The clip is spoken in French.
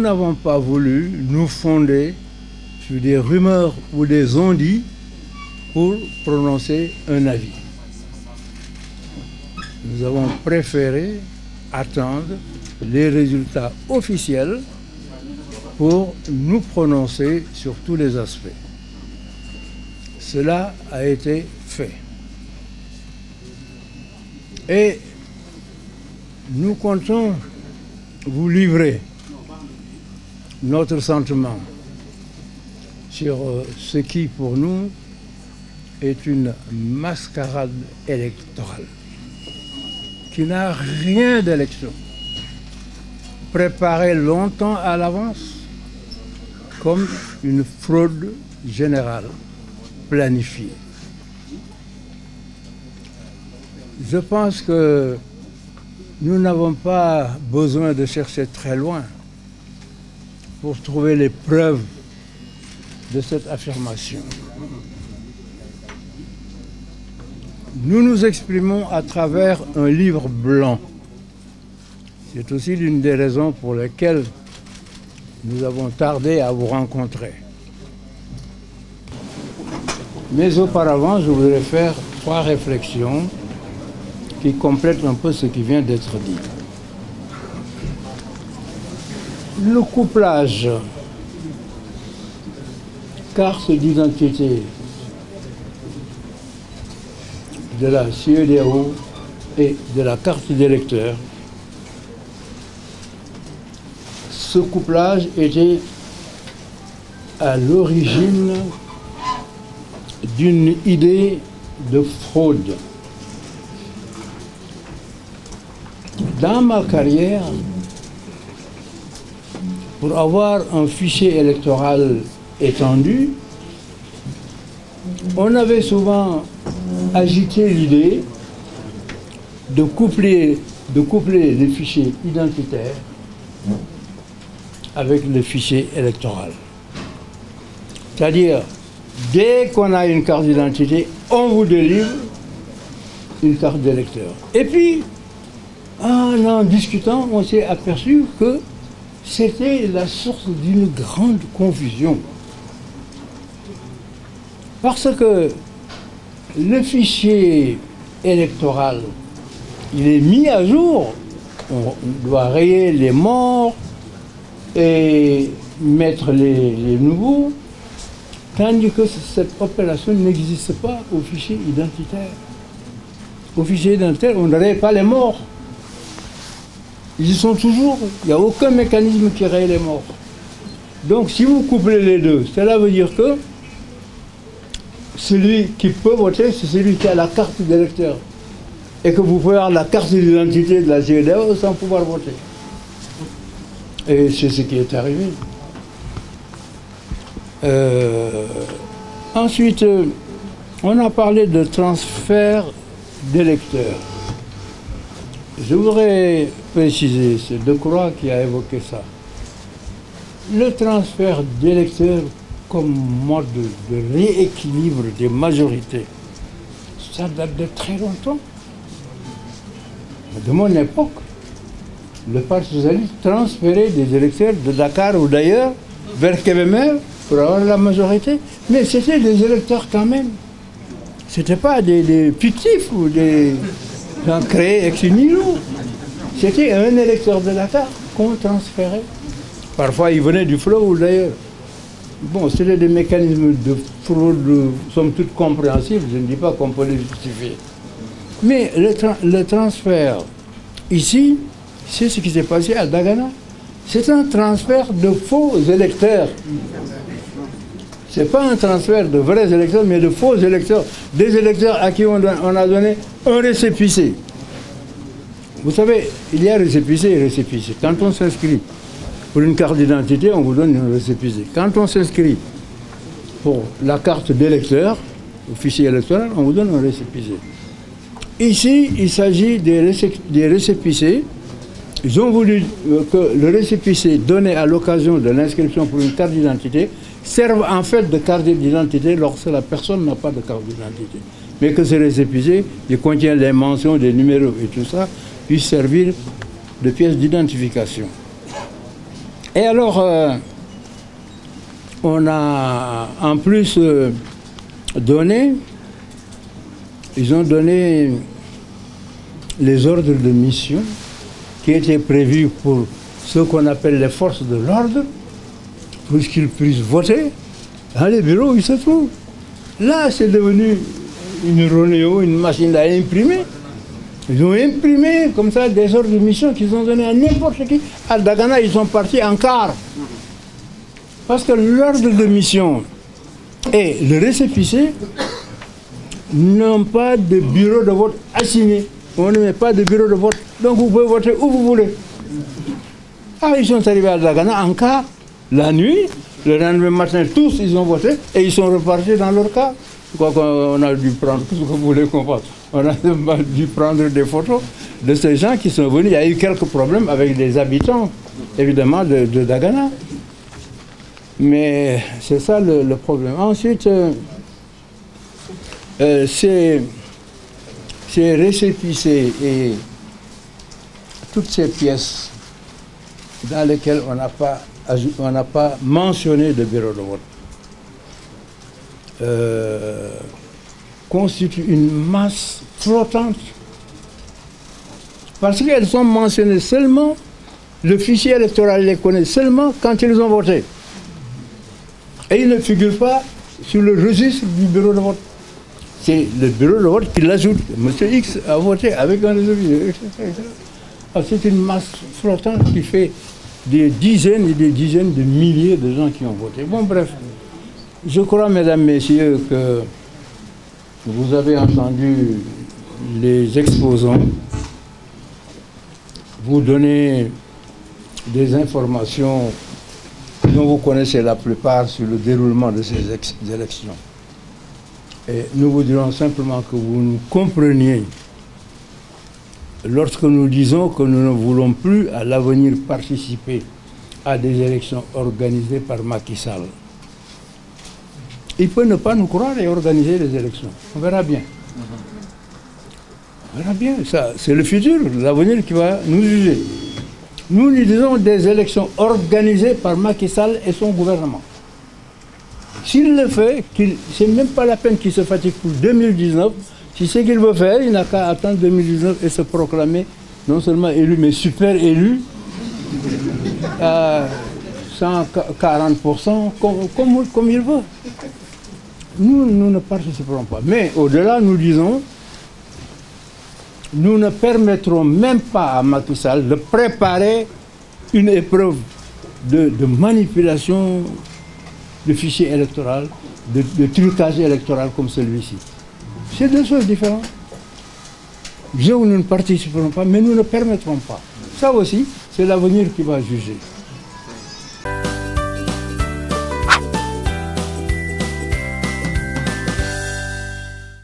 n'avons pas voulu nous fonder sur des rumeurs ou des on-dit pour prononcer un avis. Nous avons préféré attendre les résultats officiels pour nous prononcer sur tous les aspects. Cela a été fait. Et nous comptons vous livrer notre sentiment sur ce qui, pour nous, est une mascarade électorale qui n'a rien d'élection, préparée longtemps à l'avance comme une fraude générale planifiée. Je pense que nous n'avons pas besoin de chercher très loin pour trouver les preuves de cette affirmation. Nous nous exprimons à travers un livre blanc. C'est aussi l'une des raisons pour lesquelles nous avons tardé à vous rencontrer. Mais auparavant, je voudrais faire 3 réflexions qui complètent un peu ce qui vient d'être dit. Le couplage carte d'identité de la CEDEAO et de la carte d'électeur, ce couplage était à l'origine d'une idée de fraude. Dans ma carrière, pour avoir un fichier électoral étendu, on avait souvent agité l'idée de coupler les fichiers identitaires avec le fichier électoral. C'est-à-dire, dès qu'on a une carte d'identité, on vous délivre une carte d'électeur. Et puis, en discutant, on s'est aperçu que c'était la source d'une grande confusion. Parce que le fichier électoral, il est mis à jour. On doit rayer les morts et mettre les nouveaux, tandis que cette opération n'existe pas au fichier identitaire. Au fichier identitaire, on ne raye pas les morts. Ils y sont toujours. Il n'y a aucun mécanisme qui raye les morts. Donc si vous couplez les deux, cela veut dire que celui qui peut voter, c'est celui qui a la carte d'électeur. Et que vous pouvez avoir la carte d'identité de la CEDEAO sans pouvoir voter. Et c'est ce qui est arrivé. Ensuite, on a parlé de transfert d'électeurs. Je voudrais préciser, c'est Decroix qui a évoqué ça. Le transfert d'électeurs comme mode de rééquilibre des majorités, ça date de très longtemps. De mon époque, le Parti socialiste transférait des électeurs de Dakar ou d'ailleurs vers Kébémer pour avoir la majorité. Mais c'était des électeurs quand même. Ce n'était pas des fictifs ou des gens créés ex nihilo. C'était un électeur de Dakar qu'on transférait. Parfois, il venait du fleuve ou d'ailleurs. Bon, c'était des mécanismes de fraude, somme toute compréhensibles, je ne dis pas qu'on peut les justifier. Mais le transfert, ici, c'est ce qui s'est passé à Dagana. C'est un transfert de faux électeurs. Ce n'est pas un transfert de vrais électeurs, mais de faux électeurs. Des électeurs à qui on a donné un récépissé. Vous savez, il y a récépissé et récépissé. Quand on s'inscrit pour une carte d'identité, on vous donne un récépissé. Quand on s'inscrit pour la carte d'électeur, au fichier électoral, on vous donne un récépissé. Ici, il s'agit des récépissés. Ils ont voulu que le récépissé donné à l'occasion de l'inscription pour une carte d'identité serve en fait de carte d'identité lorsque la personne n'a pas de carte d'identité. Mais que ce récépissé, il contient les mentions, des numéros et tout ça, puisse servir de pièce d'identification. Et alors, on a en plus donné, ils ont donné les ordres de mission qui étaient prévus pour ce qu'on appelle les forces de l'ordre, pour qu'ils puissent voter dans les bureaux où ils se trouvent. Là, c'est devenu une Ronéo, une machine à imprimer. Ils ont imprimé comme ça des ordres de mission qu'ils ont donnés à n'importe qui. À Dagana, ils sont partis en quart. Parce que l'ordre de mission et le récépissé n'ont pas de bureau de vote assigné. On ne met pas de bureau de vote. Donc vous pouvez voter où vous voulez. Ah, ils sont arrivés à Dagana en quart, la nuit. Le lendemain matin, tous, ils ont voté et ils sont repartis dans leur cas. On a dû prendre tout ce que vous voulez qu'on fasse. On a dû prendre des photos de ces gens qui sont venus. Il y a eu quelques problèmes avec les habitants, évidemment, de Dagana. Mais c'est ça le problème. Ensuite, ces récépissés et toutes ces pièces dans lesquelles on n'a pas mentionné de bureau de vote constituent une masse flottante parce qu'elles sont mentionnées seulement, le fichier électoral les connaît seulement quand ils ont voté. Et ils ne figurent pas sur le registre du bureau de vote. C'est le bureau de vote qui l'ajoute. Monsieur X a voté avec un réseau, etc. C'est une masse flottante qui fait des dizaines et des dizaines de milliers de gens qui ont voté. Bon, bref, je crois, mesdames, messieurs, que vous avez entendu les exposants vous donner des informations dont vous connaissez la plupart sur le déroulement de ces élections. Et nous vous dirons simplement que vous nous compreniez lorsque nous disons que nous ne voulons plus à l'avenir participer à des élections organisées par Macky Sall. Il peut ne pas nous croire et organiser les élections. On verra bien. On verra bien. Ça, c'est le futur, l'avenir qui va nous juger. Nous disons des élections organisées par Macky Sall et son gouvernement. S'il le fait, c'est même pas la peine qu'il se fatigue pour 2019. Si c'est ce qu'il veut faire, il n'a qu'à attendre 2019 et se proclamer non seulement élu, mais super élu à 140%, comme il veut. Nous ne participerons pas. Mais au-delà, nous disons, nous ne permettrons même pas à Macky Sall de préparer une épreuve de manipulation de fichier électoral, de trucage électoral comme celui-ci. C'est deux choses différentes. Nous ne participerons pas, mais nous ne permettrons pas. Ça aussi, c'est l'avenir qui va juger.